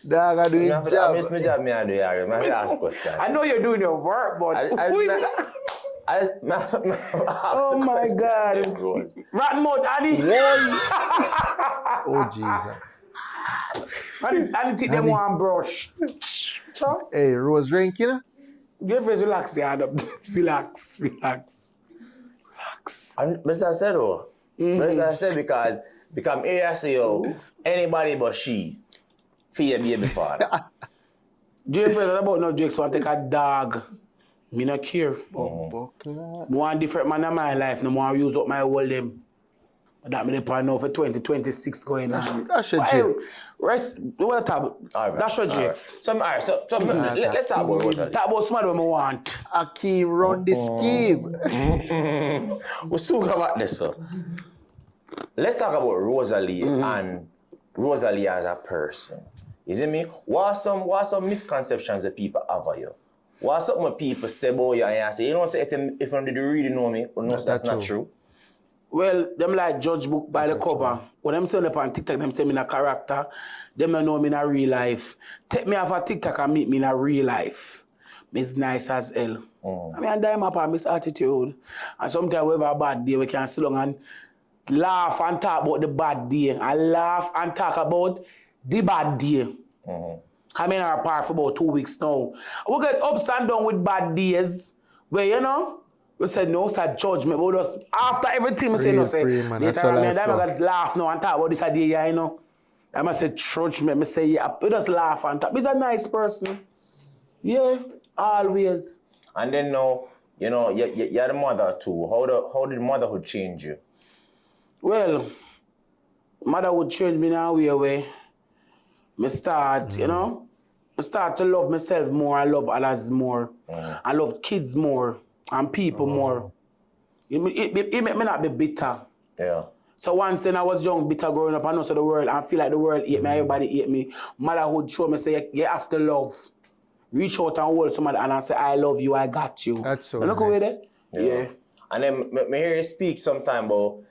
Dog, I do your job. I miss my job, I do it. I ask questions. I know you're doing your work, but who is that? Oh my God. Rat mode, Annie. Oh, Jesus. Annie take them one brush. So, Hey, Rose drink, you know? your face relax, yeah. Relax. And Mr. said, though. Mr. said because area say, yo, anybody but she, fear baby father. Jay friend about no Jake, so I take a dog. Me not care. One different man in my life, no more use up my whole them. That me the now for 2026 going on. That's your Jake. Rest, what talk? That's your Jake. So let's talk about Rosealee. Talk about somebody we want. Akeem run the scheme. We still about this, sir. Let's talk about Rosealee and Rosealee as a person. You see me? What are some misconceptions that people have of you? What something people say about you and you say, you know, say if you don't really know me, or no, that's not true. Well, them like judge book by the cover. When them say on TikTok, them say me in a character. Them don't know me in a real life. Take me off a TikTok and meet me in a real life. Miss nice as hell. I mean, I die up on Miss attitude. And sometimes we have a bad day, we can sit down and laugh and talk about the bad day. And laugh and talk about the bad day. I'm in our park for about 2 weeks now. We get ups and downs with bad days. Where, you know, we said no, it's a judgment. But just after everything, we say no, say, later on, I got laugh now and talk about this idea, you know. I must say judgment, I say, yeah, we just laugh and talk. He's a nice person. Yeah, always. And then now, you know, you're the mother too. How did motherhood change you? Well, motherhood changed me in a way. I start, you know, I start to love myself more. I love others more. I love kids more and people more. It make me not be bitter. Yeah. So once then I was young, bitter growing up, I know so the world, I feel like the world hate me, everybody hate me. Motherhood show me say, you have to love. Reach out and hold somebody and I say, I love you, I got you. That's so look nice. away there? Yeah. And then me hear you speak sometime about